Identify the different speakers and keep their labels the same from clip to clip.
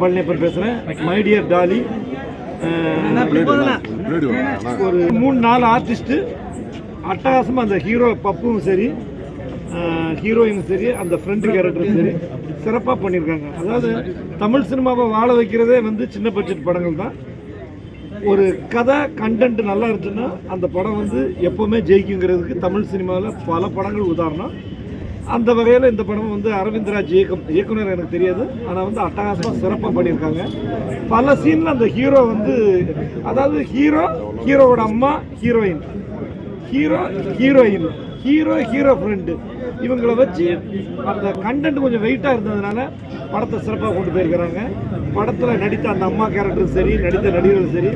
Speaker 1: பழனியப்பன் பேசுகிறேன். My dear tally, ஒரு 3-4 artist அட்டகாசமாக அந்த ஹீரோ பப்பும் சரி, ஹீரோயினும் சரி, அந்த ஃப்ரெண்டு கேரக்டரும் சரி சிறப்பாக பண்ணியிருக்காங்க. அதாவது தமிழ் சினிமாவை வாழ வைக்கிறதே வந்து சின்ன பட்ஜெட் படங்கள் தான். ஒரு கதை கண்டென்ட் நல்லா இருந்துச்சுன்னா அந்த படம் வந்து எப்போவுமே ஜெயிக்குங்கிறதுக்கு தமிழ் சினிமாவில் பல படங்கள் உதாரணம். அந்த வகையில் இந்த படம் வந்து அரவிந்த்ராஜ் இயக்குனர் எனக்கு தெரியாது, ஆனால் வந்து அட்டகாசமாக சிறப்பாக பண்ணியிருக்காங்க. பல சீனில் அந்த ஹீரோ வந்து, அதாவது ஹீரோவோட அம்மா ஹீரோயின், ஹீரோ ஃப்ரெண்டு, இவங்களை வச்சு அந்த கண்டென்ட் கொஞ்சம் வெயிட்டாக இருந்ததுனால படத்தை சிறப்பாக கொண்டு போயிருக்கிறாங்க. படத்தில் நடித்த அந்த அம்மா கேரக்டரும் சரி, நடித்த நடிகர்களும் சரி,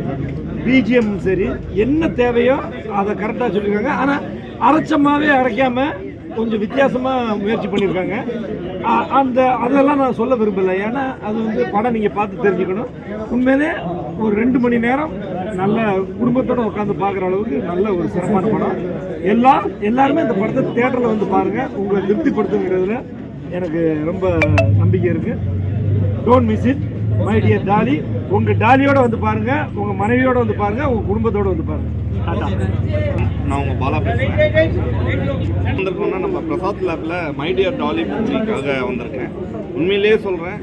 Speaker 1: பிஜிஎம் சரி, என்ன தேவையோ அதை கரெக்டாக சொல்லியிருக்காங்க. ஆனால் அரைச்சமாகவே அரைக்காமல் கொஞ்சம் வித்தியாசமாக முயற்சி பண்ணியிருக்காங்க. அதெல்லாம் நான் சொல்ல விரும்பலை, ஏன்னா அது வந்து படம் நீங்கள் பார்த்து தெரிஞ்சுக்கணும். உண்மையிலே ஒரு 2 மணி நேரம் நல்ல குடும்பத்தோடு உட்காந்து பார்க்குற அளவுக்கு நல்ல ஒரு சிறப்பான படம். எல்லாருமே இந்த படத்தை தியேட்டரில் வந்து பாருங்கள், உங்களை திருப்திப்படுத்துங்கிறதுல எனக்கு ரொம்ப நம்பிக்கை இருக்குது. Don't miss it my dear Dolly. உங்கள் டாலியோடு வந்து பாருங்கள், உங்கள் மனைவியோடு வந்து பாருங்கள், உங்கள் குடும்பத்தோடு வந்து பாருங்கள்.
Speaker 2: நான் உங்கள் பாலா பேசுகிறேன். வந்திருக்கோம்னா நம்ம பிரசாத் லேபில் மை டியர் டாலி மூவிக்காக வந்திருக்கேன். உண்மையிலேயே சொல்கிறேன்,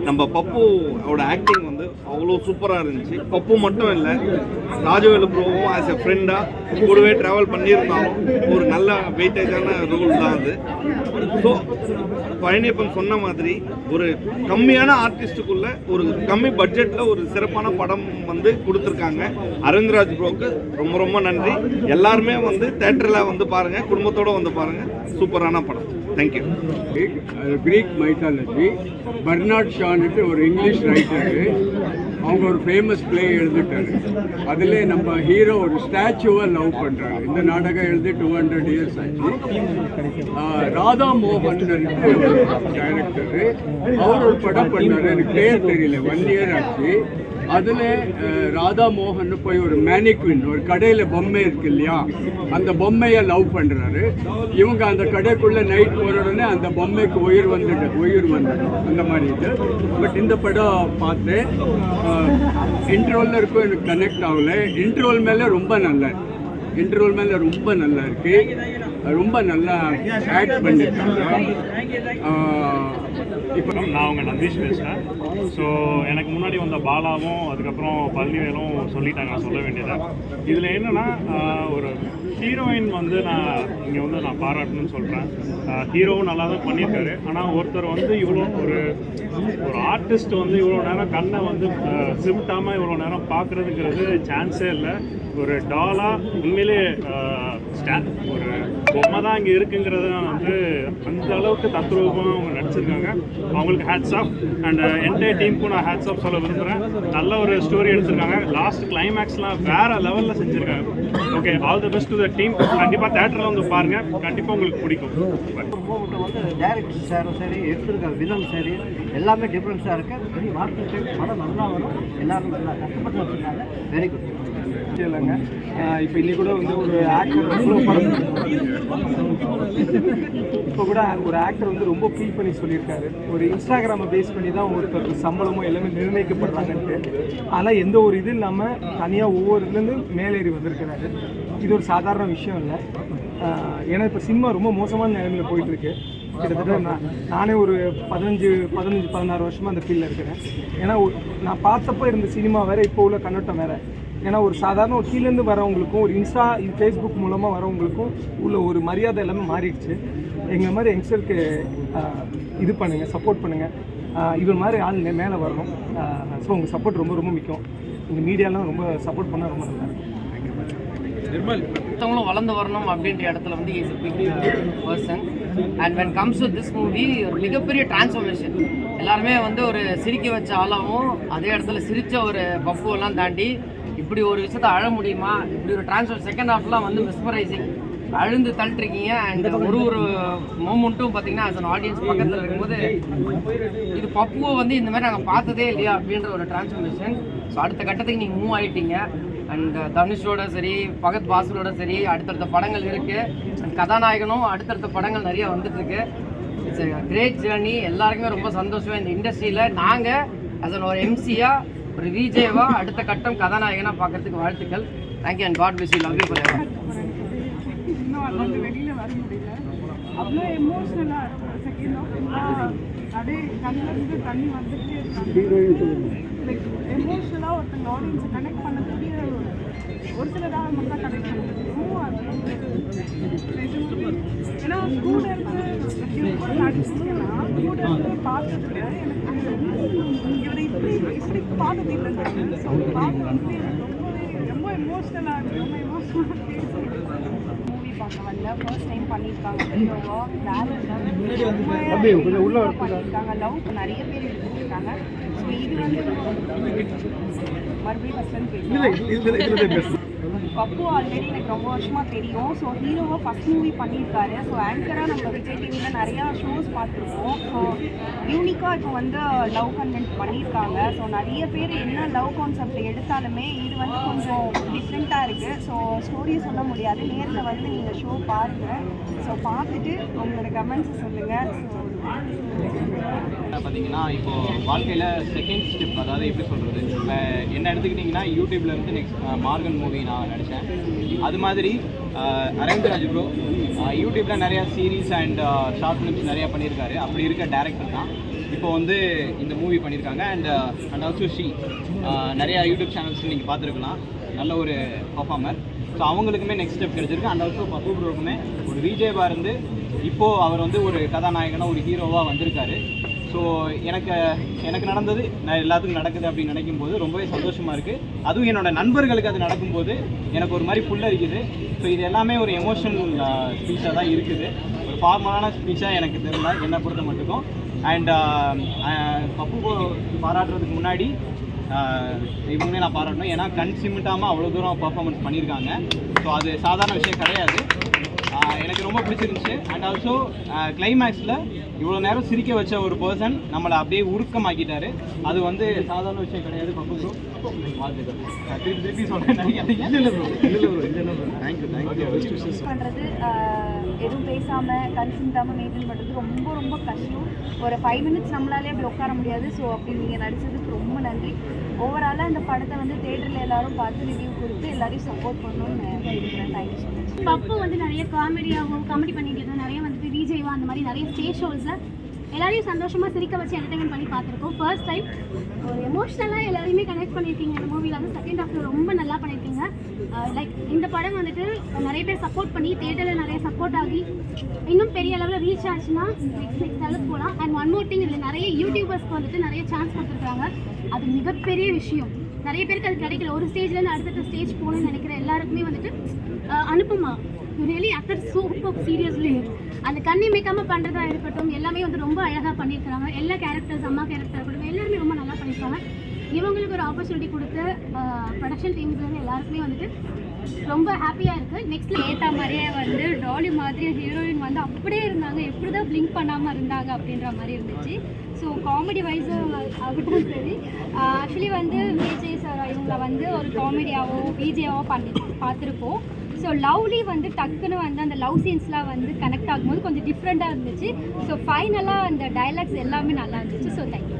Speaker 2: நம்ம பப்புவோட ஆக்டிங் வந்து அவ்வளோ சூப்பராக இருந்துச்சு. பப்பு மட்டும் இல்லை, ராஜவேலு ப்ரோவும் ஆஸ் எ ஃப்ரெண்டாக கூடவே ட்ராவல் பண்ணியிருந்தாலும் ஒரு நல்ல வெயிட்டேஜான ரோல் தான் அது. ஸோ பழனியப்பன் சொன்ன மாதிரி ஒரு கம்மியான ஆர்டிஸ்ட்டுக்குள்ள ஒரு கம்மி பட்ஜெட்டில் ஒரு சிறப்பான படம் வந்து கொடுத்துருக்காங்க. அரவிந்த்ராஜ் ப்ரோக்கு ரொம்ப ரொம்ப நன்றி. எல்லாருமே வந்து தேட்டரில் வந்து பாருங்கள், குடும்பத்தோடு வந்து பாருங்கள். சூப்பரான படம். தேங்க்யூ.
Speaker 3: கிரீக் மைத்தாலஜி, பர்னார்ட் ஷான்ட்டு ஒரு இங்கிலீஷ் ரைட்டரு, அவங்க ஒரு ஃபேமஸ் பிளே எழுதிட்டாரு. அதில் நம்ம ஹீரோ ஒரு ஸ்டாச்சுவை லவ் பண்ணுறாரு. இந்த நாடகம் எழுதி 200 இயர்ஸ் ஆச்சு. ராதா மோகன் டைரக்டரு, அவர் ஒரு படம் பண்ணார், எனக்கு பேர் தெரியல, 1 இயர் ஆச்சு. அதில் ராதா மோகன் போய் ஒரு மேனிக்வின், ஒரு கடையில் பொம்மை இருக்கு இல்லையா, அந்த பொம்மையை லவ் பண்ணுறாரு. இவங்க அந்த கடைக்குள்ளே நைட் போகிற உடனே அந்த பொம்மைக்கு உயிர் வந்துடும் அந்த மாதிரி இது. பட் இந்த படம் பார்த்து இன்ட்ரோலில் இருக்கும் எனக்கு கனெக்ட் ஆகலை. இன்ட்ரோல் மேலே ரொம்ப நல்லா இருக்கு. ரொம்ப நல்லா ஆக்ட் பண்ணியிருக்காங்க.
Speaker 4: இப்போ நான் உங்கள் நந்தீஷ் பேசுகிறேன். ஸோ எனக்கு முன்னாடி வந்த பாலாவும் அதுக்கப்புறம் பழனிவேலும் சொல்லிட்டாங்க, சொல்ல வேண்டியதை. இதில் என்னென்னா, ஒரு ஹீரோயின் வந்து இங்கே வந்து நான் பாராட்டணும்னு சொல்கிறேன். ஹீரோவும் நல்லா தான் பண்ணியிருக்காரு. ஆனால் ஒருத்தர் வந்து இவ்வளோ ஒரு ஆர்டிஸ்ட் வந்து இவ்வளோ நேரம் கண்ணை வந்து சிமிட்டாமல் இவ்வளோ நேரம் பார்க்குறதுங்கிறது சான்ஸே இல்லை. ஒரு டாலாக உண்மையிலே ஒரு பொம்மை தான் இங்கே இருக்குங்கிறத வந்து அந்த அளவுக்கு தத்ரூபமாக அவங்க நடிச்சிருக்காங்க. அவங்களுக்கு ஹேட்ஸ் ஆஃப். அண்ட் என்டையர் டீமுக்கும் நான் ஹேட்ஸ் ஆஃப் சொல்ல விரும்புகிறேன். நல்ல ஒரு ஸ்டோரி எடுத்திருக்காங்க. லாஸ்ட் கிளைமேக்ஸ்லாம் வேறு லெவலில் செஞ்சுருக்காங்க. Okay, all the best to the team. கண்டிப்பாக தேட்டரில் வந்து பாருங்கள், கண்டிப்பாக உங்களுக்கு பிடிக்கும்.
Speaker 5: வந்து டைரக்டர் சாரும் சரி, எடுத்திருக்க விதம் சரி, எல்லாமே டிஃப்ரென்ஸாக இருக்குது. பெரிய வார்த்தை படம் நல்லா வரும். எல்லாரும் நல்லா கஷ்டப்பட்டு வச்சுருக்காங்க. Very good.
Speaker 6: இல்லைங்க, இப்போ இன்னைக்கு கூட வந்து ஒரு ஆக்டர் ஒரு ஆக்டர் வந்து ரொம்ப ஃபீல் பண்ணி சொல்லியிருக்காரு. ஒரு இன்ஸ்டாகிராமை பேஸ் பண்ணி தான் ஒருத்தருக்கு சம்பளமும் எல்லாமே நிர்ணயிக்கப்படுறாங்கன்ட்டு. ஆனால் எந்த ஒரு இது இல்லாமல் தனியாக ஒவ்வொரு இதுலேருந்து மேலேறி வந்திருக்கிறாரு. இது ஒரு சாதாரண விஷயம் இல்லை. ஏன்னா இப்போ சினிமா ரொம்ப மோசமான நிலைமையில் போயிட்டுருக்கு. கிட்டத்தட்ட நானே ஒரு 15-16 வருஷமாக அந்த ஃபீல்டில் இருக்கிறேன். ஏன்னா நான் பார்த்தப்போ இருந்த சினிமா வேறு, இப்போ உள்ள கண்ணோட்டம் வேறு. ஏன்னா ஒரு சாதாரண ஒரு கீழேருந்து வரவங்களுக்கும் ஒரு ஃபேஸ்புக் மூலமாக வரவங்களுக்கும் உள்ள ஒரு மரியாதை எல்லாமே மாறிடுச்சு. எங்களை மாதிரி யங்ஸ்டருக்கு இது பண்ணுங்கள், சப்போர்ட் பண்ணுங்கள். இவர் மாதிரி ஆள் மேலே வரணும். ஸோ உங்கள் சப்போர்ட் ரொம்ப ரொம்ப முக்கியம். இந்த மீடியாலாம் ரொம்ப சப்போர்ட் பண்ணால் ரொம்ப நல்லாயிருக்கும்.
Speaker 7: மற்றவங்களும் வளர்ந்து வரணும் அப்படின்ற இடத்துல வந்து is a big person. and when comes to this movie, ஒரு மிகப்பெரிய டிரான்ஸ்ஃபர்மேஷன். எல்லாருமே வந்து ஒரு சிரிக்க வச்ச ஆளாகவும் அதே இடத்துல சிரித்த ஒரு பஃபுவெல்லாம் தாண்டி இப்படி ஒரு விஷயத்தை அழ முடியுமா, இப்படி ஒரு டிரான்ஸ்ஃபர் செகண்ட் ஹாஃப்லாம் வந்து மிஸ்மரைசிங், அழுந்து தள்ளிருக்கீங்க. அண்ட் ஒரு மூமெண்ட்டும் பார்த்தீங்கன்னா ஆஸ் அன் ஆடியன்ஸ் பக்கத்தில் இருக்கும்போது இது பப்புவை வந்து இந்த மாதிரி நாங்கள் பார்த்ததே இல்லையா அப்படின்ற ஒரு டிரான்ஸ்ஃபர்மேஷன். ஸோ அடுத்த கட்டத்துக்கு நீங்கள் மூவ் ஆகிட்டீங்க. அண்ட் தனுஷோட சரி, பகத் பாசுலோட சரி அடுத்தடுத்த படங்கள் இருக்குது. அண்ட் கதாநாயகனும் அடுத்தடுத்த படங்கள் நிறைய வந்துட்டுருக்கு. It's great journey. எல்லாருக்குமே ரொம்ப சந்தோஷம். இந்த இண்டஸ்ட்ரியில் நாங்கள் as ஒரு எம்சியாக ஒரு விஜேவா அடுத்த கட்டம் கதாநாயகனாக பார்க்கறதுக்கு வாழ்த்துக்கள். Thank you and God bless you. Love you forever.
Speaker 8: இன்னும் அது வந்து வெளியில் வர முடியல. அவ்வளோ எமோஷ்னலாக இருக்கும். செகண்ட் ஆஃப் அப்படியே கண்ணிலிருந்து தண்ணி வந்துகிட்டே இருக்காங்க. லைக் எமோஷ்னலாக ஒருத்தங்க ஆடியன்ஸை கனெக்ட் பண்ணக்கூடிய ஒரு சிலராக மட்டும் கனெக்ட் பண்ண முடியும். அது வந்து ஏன்னா கூட இருந்து நடிச்சுன்னா கூட இருந்து பார்த்ததுல எனக்கு இவரை இப்படி பார்த்தது இல்லைங்க. ஸோ பார்த்து வந்து எனக்கு ரொம்ப எமோஷ்னலாக இருக்குது. ரொம்ப எமோஷ்னலாக மூவி பார்க்க வரல. ஃபர்ஸ்ட் டைம் பண்ணியிருக்காங்க. ஹீரோவா பண்ணியிருக்காங்க. லவ் நிறைய பேர் எடுத்துருக்காங்க. ஸோ இது வந்து மறுபடியும் ஃபர்ஸ்ட் பேசுகிறேன். பப்பு ஆல்ரெடி எனக்கு ரொம்ப வருஷமாக தெரியும். ஸோ ஹீரோவாக ஃபஸ்ட் மூவி பண்ணியிருக்காரு. ஸோ ஆங்கராக நம்ம விஜய் டிவியில் நிறையா ஷோஸ் பார்த்துருக்கோம். ஸோ யூனிக்காக இப்போ வந்து லவ் கண்டென்ட் பண்ணியிருக்காங்க. ஸோ நிறைய பேர் என்ன லவ் கான்செப்ட் எடுத்தாலுமே இது வந்து கொஞ்சம் டிஃப்ரெண்ட்டாக இருக்குது. ஸோ ஸ்டோரியை சொல்ல முடியாது. நேரில் வந்து நீங்கள் ஷோ பாருங்கள். ஸோ பார்த்துட்டு உங்களோட கமெண்ட்ஸ் சொல்லுங்கள்.
Speaker 9: பார்த்தீங்கன்னா இப்போது வாழ்க்கையில் செகண்ட் ஸ்டெப், அதாவது எப்படி சொல்கிறது, இப்போ என்ன எடுத்துக்கிட்டிங்கன்னா யூடியூப்ல இருந்து நெக்ஸ்ட் மார்கன் மூவி நான் நடித்தேன். அது மாதிரி அரவிந்த்ராஜ் ப்ரோ யூடியூப்பில் நிறையா சீரீஸ் அண்ட் ஷார்ட் ஃபிலிம்ஸ் நிறையா பண்ணியிருக்காரு. அப்படி இருக்க டேரக்டர் தான் இப்போ வந்து இந்த மூவி பண்ணியிருக்காங்க. அண்ட் ஆல்சோ நிறையா யூடியூப் சேனல்ஸ் நீங்கள் பார்த்துருக்கலாம். நல்ல ஒரு பர்ஃபார்மர். ஸோ அவங்களுக்குமே நெக்ஸ்ட் ஸ்டெப் கிடச்சிருக்கு. அண்ட் ஆல்சோ பப்பு ப்ரோக்குமே ஒரு விஜேவாக இருந்து இப்போது அவர் வந்து ஒரு கதாநாயகனாக ஒரு ஹீரோவாக வந்திருக்காரு. ஸோ எனக்கு நடந்தது நான் எல்லாத்துக்கும் நடக்குது அப்படின்னு நினைக்கும் போது ரொம்பவே சந்தோஷமாக இருக்குது. அதுவும் என்னோடய நண்பர்களுக்கு அது நடக்கும்போது எனக்கு ஒரு மாதிரி புல்லரிக்குது. ஸோ இது எல்லாமே ஒரு எமோஷனல் ஸ்பீச்சாக தான் இருக்குது. ஒரு ஃபார்மலான ஸ்பீச்சாக எனக்கு தெரியல என்னை பொறுத்த மட்டுக்கும். அண்ட் பப்பு பாராட்டுறதுக்கு முன்னாடி இவங்களே நான் பாராட்டணும். ஏன்னா கண் சிமிட்டாமல் அவ்வளோ தூரம் பர்ஃபார்மன்ஸ் பண்ணியிருக்காங்க. ஸோ அது சாதாரண விஷயம் கிடையாது. எனக்கு ரொம்ப பிடிச்சிருந்துச்சு. அண்ட் ஆல்சோ கிளைமேக்ஸில் இவ்வளோ நேரம் சிரிக்க வச்ச ஒரு பர்சன் நம்மளை அப்படியே உருக்கமாக்கிட்டாரு. அது வந்து சாதாரண விஷயம் கிடையாது. பப்பு ப்ரோ திருப்பி சொல்கிறேன்.
Speaker 8: பண்ணுறது எதுவும் பேசாமல் கண் சிந்தாமல் மெயின்டைன் பண்ணுறது ரொம்ப ரொம்ப கஷ்டம். ஒரு 5 மினிட்ஸ் நம்மளாலே அப்படி உட்கார முடியாது. ஸோ அப்படி நீங்கள் நடித்ததுக்கு ரொம்ப நன்றி. ஓவராலாக இந்த படத்தை வந்து தேட்டரில் எல்லாரும் பார்த்து ரிவ்யூ கொடுத்து எல்லாரையும் சப்போர்ட் பண்ணணும்னு நினைக்கிறேன். Thank you so much.
Speaker 10: பப்பு வந்து நிறைய காமெடி பண்ணிட்டு இருக்கோம். நிறைய வந்துட்டு விஜய்வா அந்த மாதிரி நிறைய ஸ்டேஜ் ஷோஸில் எல்லாரையும் சந்தோஷமாக சிரிக்க வச்சு என்டர்டைன்மெண்ட் பண்ணி பார்த்துருக்கோம். ஃபர்ஸ்ட் டைம் ஒரு எமோஷ்னலாக எல்லாரையுமே கனெக்ட் பண்ணியிருக்கீங்க. இந்த மூவியில் வந்து செகண்ட் ஹாஃபில் ரொம்ப நல்லா பண்ணியிருக்கீங்க. லைக் இந்த படம் வந்துட்டு நிறைய பேர் சப்போர்ட் பண்ணி தேட்டரில் நிறைய சப்போர்ட் ஆகி இன்னும் பெரிய அளவில் ரீச் ஆச்சுன்னா நெக்ஸ்ட் லெவலுக்கு போகலாம். அண்ட் ஒன் மோர் திங், இதில் நிறைய யூடியூபர்ஸ்க்கு வந்துட்டு நிறைய சான்ஸ் கொடுத்துருக்காங்க. அது மிகப்பெரிய விஷயம். நிறைய பேருக்கு அது கிடைக்கல. ஒரு ஸ்டேஜ்லேருந்து அடுத்த ஸ்டேஜ் போகணும்னு நினைக்கிற எல்லாருக்குமே வந்துட்டு அனுப்புமா ரியலி ஆக்டர் சூப்பர் சீரியஸ்லி. அந்த கண்ணி மேய்க்காமல் பண்ணுறதா இருக்கட்டும் எல்லாமே வந்து ரொம்ப அழகாக பண்ணியிருக்கிறாங்க. எல்லா கேரக்டர்ஸ், அம்மா கேரக்டர் இருக்கட்டும் எல்லாருமே ரொம்ப நல்லா பண்ணியிருக்காங்க. இவங்களுக்கு ஒரு ஆப்பர்ச்சுனிட்டி கொடுத்து ப்ரொடக்ஷன் டீம்ஸ்லேருந்து எல்லாருக்குமே வந்துட்டு ரொம்ப ஹாப்பியாக இருக்குது. நெக்ஸ்ட்டில் ஏற்ற மாதிரியே வந்து டாலி மாதிரி ஹீரோயின் வந்து அப்படியே இருந்தாங்க. எப்படி தான் பிளிங்க் பண்ணாமல் இருந்தாங்க அப்படின்ற மாதிரி இருந்துச்சு. ஸோ காமெடி வைஸும் ஆகட்டும் சரி. ஆக்சுவலி வந்து விஜய் சார் இவங்களை வந்து ஒரு காமெடியாவோ விஜயாவோ பண்ணி பார்த்துருப்போம். ஸோ லவ்லி வந்து டக்குன்னு வந்து அந்த லவ் சீன்ஸ்லாம் வந்து கனெக்ட் ஆகும்போது கொஞ்சம் டிஃப்ரெண்ட்டாக இருந்துச்சு. ஸோ ஃபைனலாக அந்த டைலாக்ஸ் எல்லாமே நல்லா இருந்துச்சு. So thank you.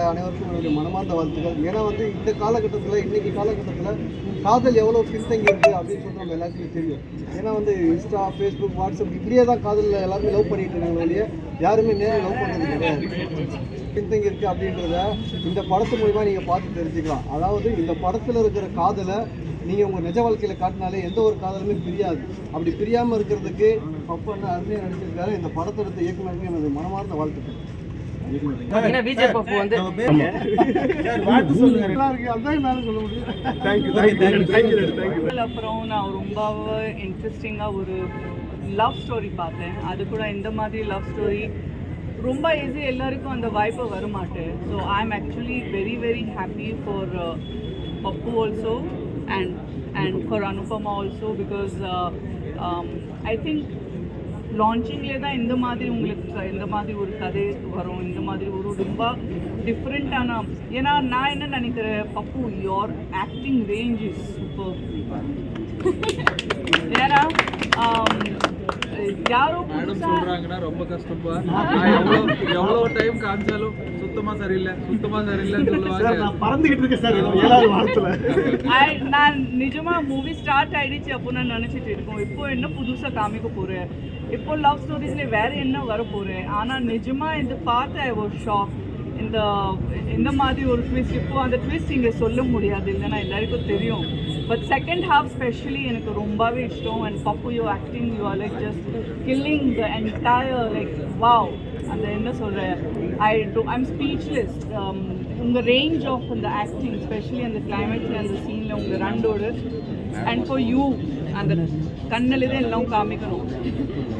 Speaker 5: அனைவருக்கும் என்னுடைய மனமார்ந்த வாழ்த்துக்கள். ஏன்னா வந்து இந்த காலகட்டத்தில் இன்றைக்கி காலகட்டத்தில் காதல் எவ்வளோ பின்தங்கி இருக்குது அப்படின்னு சொல்லிட்டு நம்ம எல்லாத்துக்கும் தெரியும். ஏன்னா வந்து இன்ஸ்டா, ஃபேஸ்புக், வாட்ஸ்அப் இப்படியே தான் காதலில் எல்லாருமே லவ் பண்ணிட்டு இருக்காங்க. வெளியே யாருமே நேரில் லவ் பண்ணுறது கிடையாது. பின்தங்கி இருக்குது அப்படின்றத இந்த படத்து மூலிமா நீங்கள் பார்த்து தெரிஞ்சுக்கலாம். அதாவது இந்த படத்தில் இருக்கிற காதலை நீங்கள் உங்கள் நிஜ வாழ்க்கையில் காட்டினாலே எந்த ஒரு காதலுமே பிரியாது. அப்படி பிரியாமல் இருக்கிறதுக்கு பப்பு அண்ணா அருமையாக நடிச்சிருக்காரு. இந்த படத்தை எடுத்த இயக்குனருக்கு எனது மனமார்ந்த வாழ்த்துக்கள்.
Speaker 7: விஜய் பப்பு வந்து
Speaker 8: அப்புறம் நான் ரொம்ப இன்ட்ரெஸ்டிங்காக ஒரு லவ் ஸ்டோரி பார்த்தேன். அது கூட இந்த மாதிரி லவ் ஸ்டோரி ரொம்ப ஈஸி எல்லாருக்கும் அந்த வாய்ப்பு வர மாட்டேன். So I am actually very very happy for Pappu also and for Anupama also because I think லான்ச்சிங்லேயே தான் இந்த மாதிரி உங்களுக்கு இந்த மாதிரி ஒரு கதை வரும். இந்த மாதிரி ஒரு ரொம்ப டிஃப்ரெண்ட்டான, ஏன்னா நான் என்ன நினைக்கிறேன், Pappu your acting range is super. ஏன்னா யாரோ புதுசா
Speaker 6: சொல்றாங்கன்னா ரொம்ப கஷ்டப்பா. எவ்வளவு டைம் காமிச்சாலும் சுத்தமா சரியில்லைன்னு சொல்லுவாங்க.
Speaker 1: நான் பறந்துகிட்டு இருக்கேன் சார் 7வது வாரத்துல.
Speaker 8: நான் நிஜமா மூவி ஸ்டார்ட் ஆயிடுச்சு அப்போ நான் நினைச்சிட்டு இருக்கோம் இப்போ என்ன புதுசா காமிக்க போறேன், இப்போ லவ் ஸ்டோரிஸ்ல வேற என்ன வர போறேன். ஆனா நிஜமா இந்த பார்த்து ஐ வாஸ் ஷாக். இந்த மாதிரி ஒரு ட்விஸ்ட், இப்போ அந்த ட்விஸ்ட் இங்கே சொல்ல முடியாது இல்லைன்னா எல்லாருக்கும் தெரியும். பட் செகண்ட் ஹாஃப் ஸ்பெஷலி எனக்கு ரொம்பவே இஷ்டம். And Pappu you acting, you are like just killing the entire like wow. அந்த என்ன சொல்கிறேன், ஐம் ஸ்பீச்லெஸ். உங்கள் ரேஞ்ச் ஆஃப் அந்த ஆக்டிங் ஸ்பெஷலி அந்த கிளைமேக்ஸில் அந்த சீனில் உங்கள் ரெண்டோடு அண்ட் ஃபார் யூ அந்த கண்ணில் தான் எல்லாம் காமிக்கணும்.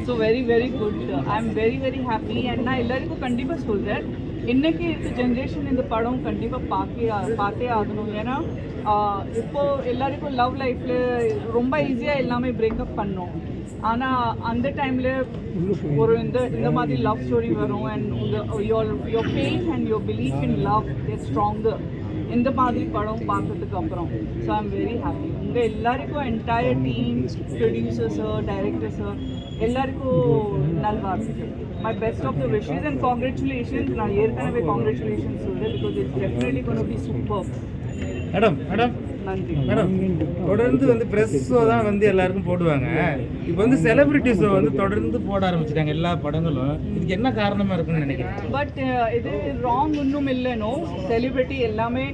Speaker 8: So very very good. I am very very happy. And நான் எல்லாருக்கும் கண்டிப்பாக சொல்கிறேன், இன்னைக்கு இருக்க ஜென்ரேஷன் இந்த படம் கண்டிப்பாக பார்த்தே ஆகணும். ஏன்னா இப்போது எல்லாருக்கும் லவ் லைஃப்பில் ரொம்ப ஈஸியாக எல்லாமே பிரேக்கப் பண்ணோம். ஆனால் அந்த டைமில் ஒரு இந்த மாதிரி லவ் ஸ்டோரி வரும். And your faith and your belief in love is stronger இந்த மாதிரி படம் பார்க்கறதுக்கு அப்புறம். So I am very happy. உங்கள் எல்லாருக்கும் என்டையர் டீம், ப்ரொடியூசர்ஸ், டைரக்டர்ஸ் எல்லாருக்கும் நல்வாழ்த்துக்கள். My best of the wishes and congratulations. நான் ஏற்கனவே காங்க்ராச்சுலேஷன்ஸ் சொல்கிறேன் because it's definitely gonna be super.
Speaker 11: Madam
Speaker 8: நன்றி
Speaker 11: மேடம். தொடர்ந்து வந்து ப்ரெஸ் ஷோ தான் வந்து எல்லாருக்கும் போடுவாங்க. இப்போ வந்து செலிபிரிட்டி ஷோ வந்து தொடர்ந்து போட ஆரம்பிச்சிட்டாங்க எல்லா படங்களும். இதுக்கு என்ன காரணமாக இருக்குன்னு நினைக்கிறேன்?
Speaker 8: பட் இது ராங் ஒன்றும் இல்லைனோ. செலிபிரிட்டி எல்லாமே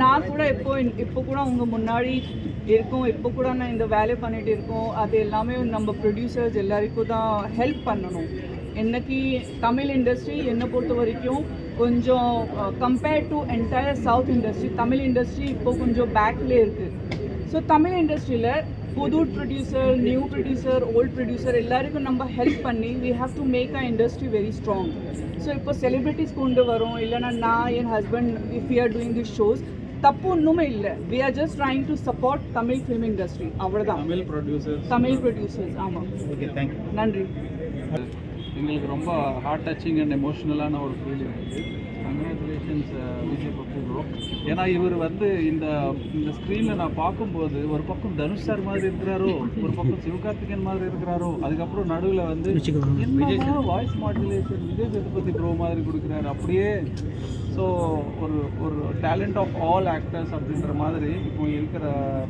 Speaker 8: நான் கூட இப்போ கூட அவங்க முன்னாடி இருக்கும், இப்போ கூட நான் இந்த வேலையை பண்ணிட்டு இருக்கோம். அது எல்லாமே நம்ம ப்ரொடியூசர்ஸ் எல்லாருக்கும் தான் ஹெல்ப் பண்ணணும். இன்னைக்கு தமிழ் இண்டஸ்ட்ரி என்னை பொறுத்த வரைக்கும் கொஞ்சம் compared to entire south industry, Tamil industry இப்போ கொஞ்சம் பேக்லேயே இருக்குது. ஸோ தமிழ் இண்டஸ்ட்ரியில் புது producer, new producer, old producer எல்லாருக்கும் நம்ம ஹெல்ப் பண்ணி we have to make a industry very strong. So இப்போ செலிபிரிட்டிஸ் கொண்டு வரோம், இல்லைனா நான் என் husband if you are doing this shows தப்பு ஒன்றுமே இல்லை. We are just trying to support Tamil film industry, அவ்வளோதான். தமிழ் ப்ரொடியூசர்ஸ். ஆமாம்.
Speaker 11: Okay, thank you.
Speaker 8: நன்றி.
Speaker 6: எங்களுக்கு ரொம்ப ஹார்ட் டச்சிங் அண்ட் எமோஷ்னலான ஒரு ஃபீல் இருக்குது. கங்க்ராச்சுலேஷன்ஸ் விஜய் பப்பு ப்ரோ. ஏன்னா இவர் வந்து இந்த ஸ்க்ரீனில் நான் பார்க்கும்போது ஒரு பக்கம் தனுஷ் சார் மாதிரி இருக்கிறாரோ, ஒரு பக்கம் சிவகார்த்திகேயன் மாதிரி இருக்கிறாரோ, அதுக்கப்புறம் நடுவில் வந்து என்ன voice modulation Vijay Sethupathi bro மாதிரி கொடுக்குறாரு அப்படியே. ஸோ ஒரு டேலண்ட் ஆஃப் ஆல் ஆக்டர்ஸ் அப்படின்ற மாதிரி இப்போ இருக்கிற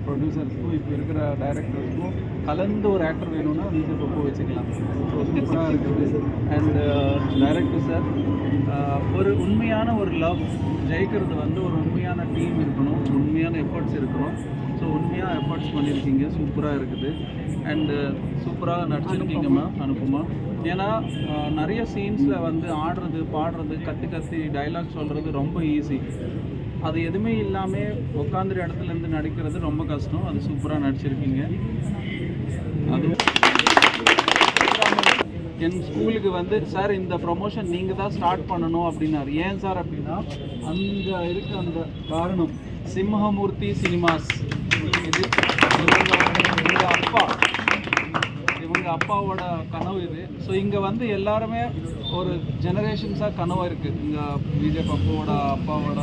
Speaker 6: ப்ரொடியூசர்ஸ்க்கும் இப்போ இருக்கிற டைரக்டர்ஸ்க்கும் கலந்து ஒரு ஆக்டர் வேணும்னா விஜய் பப்பு வச்சுக்கலாம். ஸோ சூப்பராக இருக்குது. அண்ட் டைரக்டர் சார், ஒரு உண்மையான ஒரு லவ் ஜெயிக்கிறது வந்து ஒரு உண்மையான டீம் இருக்கணும், உண்மையான எஃபர்ட்ஸ் இருக்கணும். ஸோ உண்மையாக எஃபர்ட்ஸ் பண்ணியிருக்கீங்க, சூப்பராக இருக்குது. அண்டு சூப்பராக நடிச்சிருக்கீங்கம்மா அனுப்புமா. ஏன்னா நிறைய சீன்ஸில் வந்து ஆடுறது, பாடுறது, கத்தி டைலாக் சொல்கிறது ரொம்ப ஈஸி. அது எதுவுமே இல்லாமல் உட்காந்துற இடத்துலேருந்து நடிக்கிறது ரொம்ப கஷ்டம். அது சூப்பராக நடிச்சிருக்கீங்க. அதுவும் என் ஸ்கூலுக்கு வந்து சார் இந்த ப்ரொமோஷன் நீங்கள் தான் ஸ்டார்ட் பண்ணணும் அப்படின்னாரு. ஏன் சார் அப்படின்னா அங்கே இருக்க அந்த காரணம் சிம்மமூர்த்தி சினிமாஸ். இது இவங்க அப்பாவோட கனவு இது. ஸோ இங்கே வந்து எல்லாருமே ஒரு ஜெனரேஷன்ஸாக கனவாக இருக்குது. இங்கே விஜய் பப்புவோட அப்பாவோட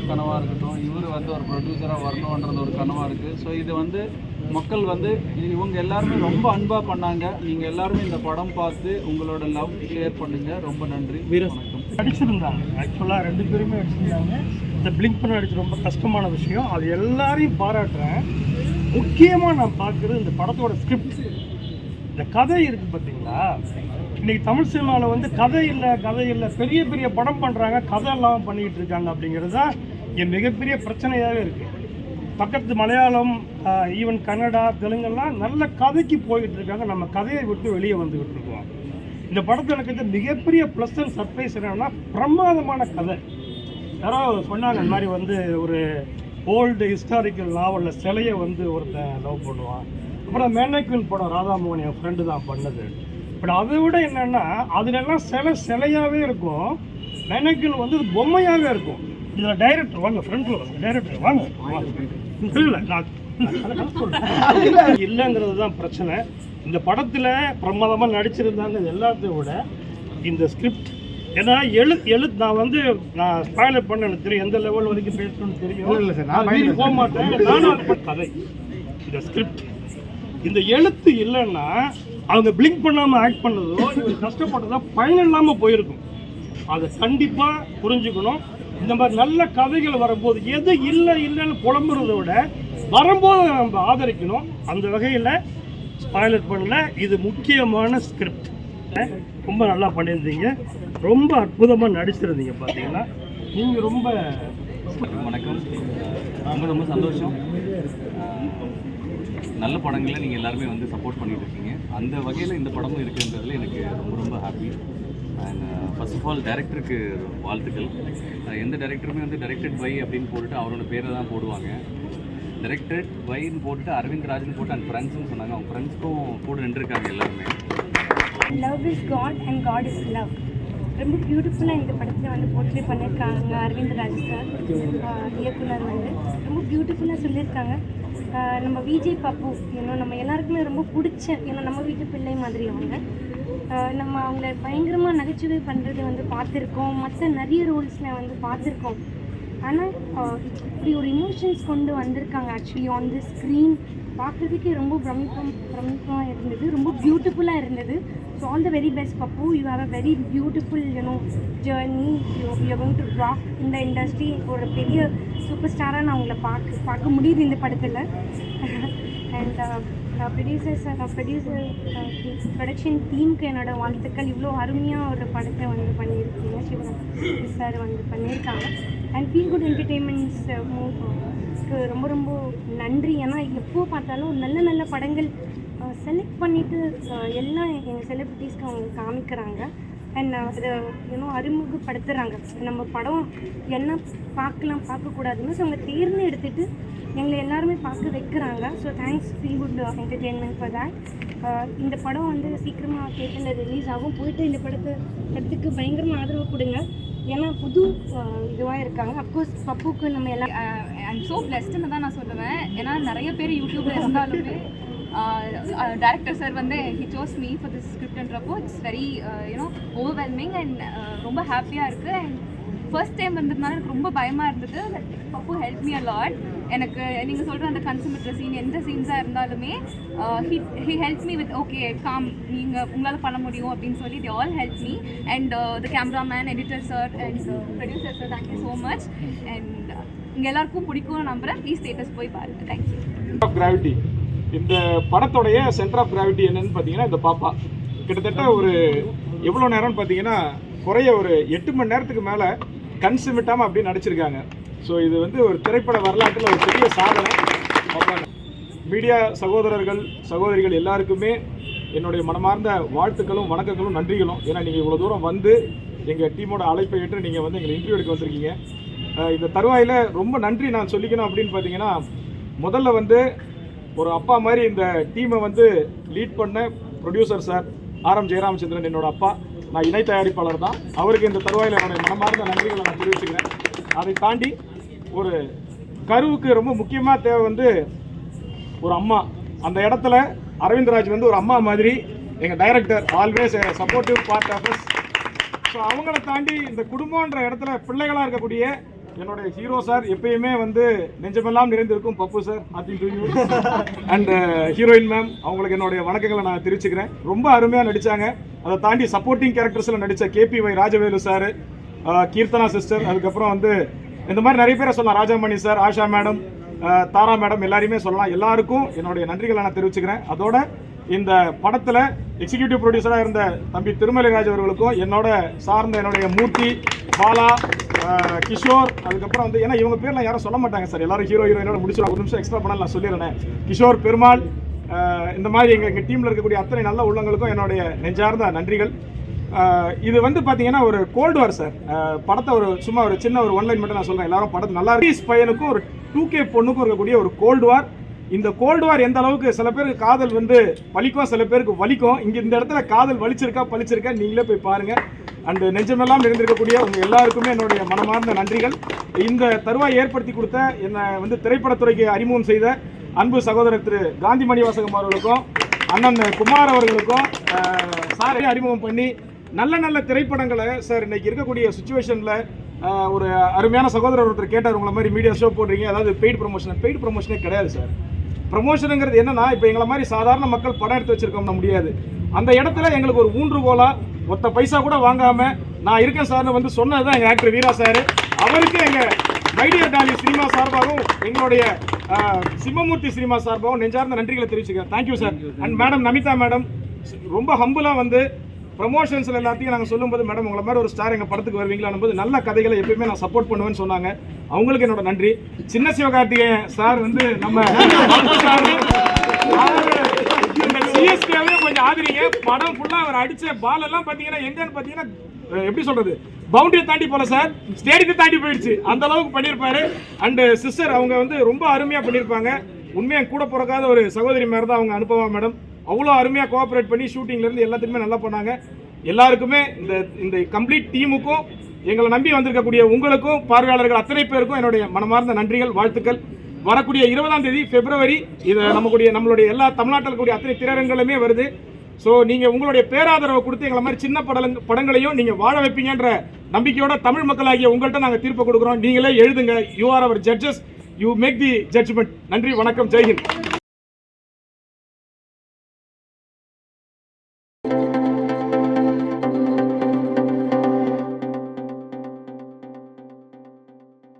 Speaker 6: கனவாக இருக்கட்டும், இவர் வந்து ஒரு ப்ரொடியூசராக வரணுன்றது ஒரு கனவாக இருக்குது. ஸோ இது வந்து மக்கள் வந்து இவங்க எல்லாருமே ரொம்ப அன்பாக பண்ணாங்க. நீங்கள் எல்லாருமே இந்த படம் பார்த்து உங்களோட லவ் ஷேர் பண்ணுங்க. ரொம்ப நன்றி. வணக்கம்.
Speaker 1: நடிச்சிருந்தாங்க, ஆக்சுவலாக 2 பேருமே நடிச்சிருந்தாங்க. இந்த பிளிங்க் பண்ண நடிச்சு ரொம்ப கஷ்டமான விஷயம். அது எல்லாரையும் பாராட்டுறேன். முக்கியமாக நான் பார்க்குறது இந்த படத்தோட ஸ்கிரிப்ட், இந்த கதை இருக்குது பார்த்தீங்களா. இன்றைக்கி தமிழ் சினிமாவில் வந்து கதை இல்லை பெரிய பெரிய படம் பண்ணுறாங்க, கதை இல்லாமல் பண்ணிக்கிட்டு இருக்காங்க. அப்படிங்கிறது தான் என் மிகப்பெரிய பிரச்சனையாகவே இருக்குது. பக்கத்து மலையாளம், ஈவன் கன்னடா, தெலுங்கெல்லாம் நல்ல கதைக்கு போய்கிட்டு இருக்காங்க. நம்ம கதையை விட்டு வெளியே வந்துக்கிட்டு இருக்கோம். இந்த படத்தில் எனக்கு மிகப்பெரிய ப்ளஸ் அண்ட் சர்ப்ரைஸ் என்னன்னா, பிரமாதமான கதை. யாரோ சொன்னாங்க இந்த மாதிரி வந்து ஒரு ஓல்டு ஹிஸ்டாரிக்கல் நாவலில் சிலையை வந்து ஒருத்தன் லவ் பண்ணுவான். அப்புறம் மேனக்வின் படம் ராதாமோகன் என் ஃப்ரெண்டு தான் பண்ணது. பட் அதை விட என்னென்னா அதுலெல்லாம் சிலையாகவே இருக்கும், மேனக்வின் வந்து பொம்மையாகவே இருக்கும். இதில் டைரக்டர் வாங்க, ஃப்ரெண்டில் வாங்க, டைரக்டர் வாங்க. இல்லை நான் இல்லைங்கிறது தான் பிரச்சனை. இந்த படத்தில் பிரமாதமாக நடிச்சிருந்தாங்க. இது எல்லாத்தையும் விட இந்த ஸ்கிரிப்ட், ஏன்னா நான் வந்து நான் ஸ்பாயிலர் பண்ண எனக்கு தெரியும், எந்த லெவல் வரைக்கும் பேசணும்னு தெரியும். இல்லை சார், நான் மீறி போக மாட்டேன். நானும் கதை, இந்த ஸ்கிரிப்ட், இந்த எழுத்து இல்லைன்னா
Speaker 12: அவங்க பிளிங்க் பண்ணாமல் ஆக்ட் பண்ணதோ இவர் கஷ்டப்பட்டதோ பயன் இல்லாமல் போயிருக்கும். அதை கண்டிப்பாக புரிஞ்சுக்கணும். இந்த மாதிரி நல்ல கதைகள் வரும்போது எது இல்லைன்னு புலம்புறதை விட வரும்போது நம்ம ஆதரிக்கணும். அந்த வகையில் ஸ்பாய்லர் பண்ணல, இது முக்கியமான ஸ்கிரிப்ட். ரொம்ப நல்லா பண்ணியிருந்தீங்க, ரொம்ப அற்புதமாக நடிச்சிருந்தீங்க. பார்த்தீங்கன்னா நீங்கள் ரொம்ப
Speaker 13: வணக்கம். ரொம்ப சந்தோஷம். நல்ல படங்களை நீங்கள் எல்லாருமே வந்து சப்போர்ட் பண்ணிட்டு இருக்கீங்க. அந்த வகையில் இந்த படமும் இருக்குன்றதுல எனக்கு ரொம்ப happy. And first of all டைரக்டருக்கு வாழ்த்துக்கள். எந்த டைரக்டருமே வந்து டைரக்டட் பை அப்படின்னு போட்டுட்டு அவரோட பேரை தான் போடுவாங்க. டைரக்டட் பைன்னு போட்டுட்டு அரவிந்த் ராஜன் போட்டு அண்ட் ஃப்ரெண்ட்ஸ்னு சொன்னாங்க. அவங்க ஃப்ரெண்ட்ஸ்க்கும் கூட நின்றுருக்காங்க எல்லாருமே.
Speaker 10: Love is God and God is love. ரொம்ப பியூட்டிஃபுல்லாக இந்த படத்தில் வந்து போர்ட்ரே பண்ணியிருக்காங்க அரவிந்த் ராஜ் சார் இயக்குனர் வந்து ரொம்ப பியூட்டிஃபுல்லாக சொல்லியிருக்காங்க. நம்ம விஜய் பப்பு ஏன்னா நம்ம எல்லாருக்குமே ரொம்ப பிடிச்ச, ஏன்னா நம்ம வீட்டு பிள்ளை மாதிரி அவங்க. நம்ம அவங்கள பயங்கரமாக நகைச்சுவை பண்ணுறது வந்து பார்த்துருக்கோம், மற்ற நிறைய ரோல்ஸில் வந்து பார்த்துருக்கோம். ஆனால் இப்படி ஒரு இமோஷன்ஸ் கொண்டு வந்திருக்காங்க ஆக்சுவலி ஆன் தி ஸ்க்ரீன். பார்க்குறதுக்கே ரொம்ப பிரமிப்பாக இருந்தது, ரொம்ப பியூட்டிஃபுல்லாக இருந்தது. So all the very best Pappu. You have a very beautiful journey. You going to rock இந்த இண்டஸ்ட்ரி. ஒரு பெரிய சூப்பர் ஸ்டாராக நான் உங்களை பார்க்க முடியுது இந்த படத்தில். அண்ட் ப்ரொடக்ஷன் டீமுக்கு என்னோடய வாழ்த்துக்கள். இவ்வளோ அருமையாக ஒரு படத்தை வந்து பண்ணியிருக்கீங்க. சிவராஜ் சார் வந்து பண்ணியிருக்காங்க. அண்ட் ஃபீல் குட் என்டர்டெயின்மெண்ட்ஸ் ரொம்ப ரொம்ப நன்றி. ஏன்னா எப்போ பார்த்தாலும் நல்ல நல்ல படங்கள் செலக்ட் பண்ணிவிட்டு எல்லாம் எங்கள் செலிப்ரிட்டிஸ்க்கு அவங்க காமிக்கிறாங்க. அண்ட் அதை அறிமுகப்படுத்துகிறாங்க. நம்ம படம் என்ன பார்க்கக்கூடாதுன்னு ஸோ அவங்க தேர்ந்து எடுத்துகிட்டு எங்களை எல்லாருமே பார்க்க வைக்கிறாங்க. So thanks feel good entertainment for that. இந்த படம் வந்து சீக்கிரமாக தேட்டரில் ரிலீஸ் ஆகும். போயிட்டு இந்த படத்துக்கு பயங்கரமாக ஆதரவு கொடுங்க. ஏன்னா புது இதுவாக இருக்காங்க. அஃப்கோர்ஸ் பப்புக்கு நம்ம எல்லாம்
Speaker 8: ஐம் ஸோ பிளெஸ்டுன்னு தான் நான் சொல்லுவேன். ஏன்னா நிறைய பேர் யூடியூப்ல இருந்தாலுமே டைரக்டர் சார் வந்து he chose me for this ஸ்கிரிப்ட்ன்றப்போ இட்ஸ் வெரி ஓவர்வெல்மிங் அண்ட் ரொம்ப ஹாப்பியாக இருக்குது. அண்ட் ஃபர்ஸ்ட் டைம் வந்ததுனால எனக்கு ரொம்ப பயமாக இருந்தது. பப்பு ஹெல்ப் மீ அ லாட். எனக்கு நீங்கள் சொல்கிற அந்த கன்சூமர் சீன் எந்த சீன்ஸாக இருந்தாலுமே he help me with okay com, நீங்கள் உங்களால் பண்ண முடியும் அப்படின்னு சொல்லி தி all help me. And the cameraman, editor sir and producer sir, thank you so much. And இங்கே எல்லாருக்கும் பிடிக்கும்னு நம்புகிறேன். ப்ளீஸ் தேட்டர்ஸ் போய் பாருங்கள். தேங்க்யூ.
Speaker 14: ஆஃப் கிராவிட்டி, இந்த படத்தோடைய சென்டர் ஆஃப் கிராவிட்டி என்னன்னு பார்த்தீங்கன்னா இந்த பாப்பா. கிட்டத்தட்ட ஒரு எவ்வளோ நேரம்னு பார்த்தீங்கன்னா குறைய ஒரு 8 மணி நேரத்துக்கு மேலே கன்சுமிட்டாமல் அப்படியே நடிச்சிருக்காங்க. ஸோ இது வந்து ஒரு திரைப்பட வரலாற்றில் ஒரு பெரிய சாதனை. மீடியா சகோதரர்கள் சகோதரிகள் எல்லாருக்குமே என்னுடைய மனமார்ந்த வாழ்த்துக்களும் வணக்கங்களும் நன்றிகளும். ஏன்னா நீங்கள் இவ்வளோ தூரம் வந்து எங்கள் டீமோட அழைப்பை ஏற்று நீங்கள் வந்து எங்களை இன்டர்வியூ எடுக்க வந்திருக்கீங்க. இந்த தருவாயில் ரொம்ப நன்றி நான் சொல்லிக்கணும் அப்படின்னு பார்த்தீங்கன்னா, முதல்ல வந்து ஒரு அப்பா மாதிரி இந்த டீமை வந்து லீட் பண்ண ப்ரொடியூசர் சார் ஆர்.எம். ஜெயராமச்சந்திரன் என்னோட அப்பா. நான் இணை தயாரிப்பாளர் தான். அவருக்கு இந்த தருவாயில் என்னுடைய மனமார்ந்த நன்றிகளை நான் தெரிவிச்சுக்கிறேன். அதை தாண்டி ஒரு கருவுக்கு ரொம்ப முக்கியமாக தேவை வந்து ஒரு அம்மா. அந்த இடத்துல அரவிந்த்ராஜ் வந்து ஒரு அம்மா மாதிரி. எங்கள் director always supportive part of us. So அவங்கள தாண்டி இந்த குடும்பன்ற இடத்துல பிள்ளைகளாக இருக்கக்கூடிய என்னுடைய ஹீரோ சார் எப்பயுமே வந்து நெஞ்சமெல்லாம் நிறைந்திருக்கும் பப்பு சார். அண்ட் ஹீரோயின் மேம், அவங்களுக்கு என்னுடைய வணக்கங்களை நான் தெரிவிச்சுக்கிறேன். ரொம்ப அருமையாக நடித்தாங்க. அதை தாண்டி சப்போர்ட்டிங் கேரக்டர்ஸில் நடித்த KPY Rajavelu sir, Keerthana sister, அதுக்கப்புறம் வந்து இந்த மாதிரி நிறைய பேரை சொல்லலாம். ராஜாமணி சார், ஆஷா மேடம், தாரா மேடம், எல்லாருமே சொல்லலாம். எல்லாருக்கும் என்னுடைய நன்றிகளை நான் தெரிவிச்சுக்கிறேன். அதோட இந்த படத்தில் எக்ஸிக்யூட்டிவ் ப்ரொடியூசராக இருந்த தம்பி திருமலைராஜ் அவர்களுக்கும், என்னோட சார்ந்த என்னுடைய மூர்த்தி, பாலா, கிஷோர், அதுக்கப்புறம் வந்து ஏன்னா இவங்க பேர்லாம் யாரும் சொல்ல மாட்டாங்க சார். எல்லாரும் ஹீரோயினோட முடிச்சிடும். ஒரு நிமிஷம் எக்ஸ்ட்ரா பண்ண நான் சொல்லிடுறேன். கிஷோர், பெருமாள், இந்த மாதிரி எங்கள் டீமில் இருக்கக்கூடிய அத்தனை நல்ல உள்ளங்களுக்கும் என்னுடைய நெஞ்சார்ந்த நன்றிகள். இது வந்து பார்த்தீங்கன்னா ஒரு கோல்டு வார் சார். படத்தை ஒரு சும்மா ஒரு சின்ன ஒரு ஒன்லைன் மட்டும் நான் சொல்கிறேன். எல்லாரும் படத்தை நல்லா பையனுக்கும் ஒரு 2K பொண்ணுக்கும் இருக்கக்கூடிய ஒரு கோல்டு வார். இந்த கோல்டு வார் எந்த அளவுக்கு சில பேருக்கு காதல் வந்து பலிக்கும், சில பேருக்கு வலிக்கும். இங்கே இந்த இடத்துல காதல் பலிச்சிருக்கா நீங்களே போய் பாருங்கள். அண்டு நெஞ்சமெல்லாம் இருந்திருக்கக்கூடிய உங்கள் எல்லாருக்குமே என்னுடைய மனமார்ந்த நன்றிகள். இந்த தருவாய் ஏற்படுத்தி கொடுத்த என்னை வந்து திரைப்படத்துறைக்கு அறிமுகம் செய்த அன்பு சகோதரர் திரு காந்தி மணிவாசகம் அவர்களுக்கும், அண்ணன் குமார் அவர்களுக்கும் சாரை அறிமுகம் பண்ணி நல்ல நல்ல திரைப்படங்களை சார் இன்னைக்கு இருக்கக்கூடிய சுச்சுவேஷனில் ஒரு அருமையான சகோதரர் ஒருத்தர் கேட்டார், உங்களை மாதிரி மீடியா ஷோ போடுறீங்க, அதாவது பெய்டு ப்ரொமோஷனே கிடையாது சார். ப்ரமோஷனுங்கிறது என்னன்னா இப்போ எங்களை மாதிரி சாதாரண மக்கள் படம் எடுத்து வச்சிருக்கோம்னா முடியாது. அந்த இடத்துல எங்களுக்கு ஒரு ஊன்றுகோலா ஒத்த பைசா கூட வாங்காம நான் இருக்கேன் சார்னு வந்து சொன்னதுதான் எங்க ஆக்டர் வீரா சார். அவருக்கு எங்க மைடியர் டாலி சினிமா சார்பாகவும் எங்களுடைய சிம்மமூர்த்தி சினிமா சார்பாகவும் நெஞ்சார்ந்த நன்றிகளை தெரிவிச்சுக்கிறேன். Thank you sir. And madam Namitha madam ரொம்ப ஹம்புலாக வந்து ப்ரமோஷன்ஸில் எல்லாத்தையும் நாங்கள் சொல்லும்போது மேடம் உங்களை மாதிரி ஒரு ஸ்டார் எங்கள் படத்துக்கு வருவீங்களான்னு போது நல்ல கதைகளை எப்பயுமே நான் சப்போர்ட் பண்ணுவேன்னு சொன்னாங்க. அவங்களுக்கு என்னோட நன்றி. சின்ன சிவகார்த்திகேயன் சார் வந்து நம்ம சிஎஸ்கேவே கொஞ்சம் ஆதரிங்க. படம் ஃபுல்லாக அவர் அடித்த பால் எல்லாம் பார்த்தீங்கன்னா எங்கன்னு பார்த்தீங்கன்னா எப்படி சொல்றது பவுண்டரியை தாண்டி போல சார், ஸ்டேடியத்தை தாண்டி போயிடுச்சு. அந்த அளவுக்கு பண்ணியிருப்பாரு. அண்டு சிஸ்டர் அவங்க வந்து ரொம்ப அருமையாக பண்ணியிருப்பாங்க. உண்மையாக கூட பிறக்காத ஒரு சகோதரி மாதிரி தான் அவங்க அனுப்பவா மேடம். அவ்வளோ அருமையாக கோஆப்ரேட் பண்ணி ஷூட்டிங்லேருந்து எல்லாத்துக்குமே நல்லா பண்ணாங்க. எல்லாருக்குமே இந்த கம்ப்ளீட் டீமுக்கும் எங்களை நம்பி வந்திருக்கக்கூடிய உங்களுக்கும் பார்வையாளர்கள் அத்தனை பேருக்கும் என்னுடைய மனமார்ந்த நன்றிகள், வாழ்த்துக்கள். வரக்கூடிய 20ஆம் தேதி பிப்ரவரி இது நம்மளுடைய எல்லா தமிழ்நாட்டில் இருக்கக்கூடிய அத்தனை திரையரங்குகளுமே வருது. ஸோ நீங்கள் உங்களுடைய பேராதரவை கொடுத்து எங்களை மாதிரி சின்ன படங்களையும் நீங்கள் வாழ வைப்பீங்கன்ற நம்பிக்கையோட தமிழ் மக்களாகிய உங்கள்கிட்ட நாங்கள் தீர்ப்பு கொடுக்குறோம். நீங்களே எழுதுங்க. You are our judges, you make the judgment. நன்றி, வணக்கம், ஜெய்ஹிந்த்.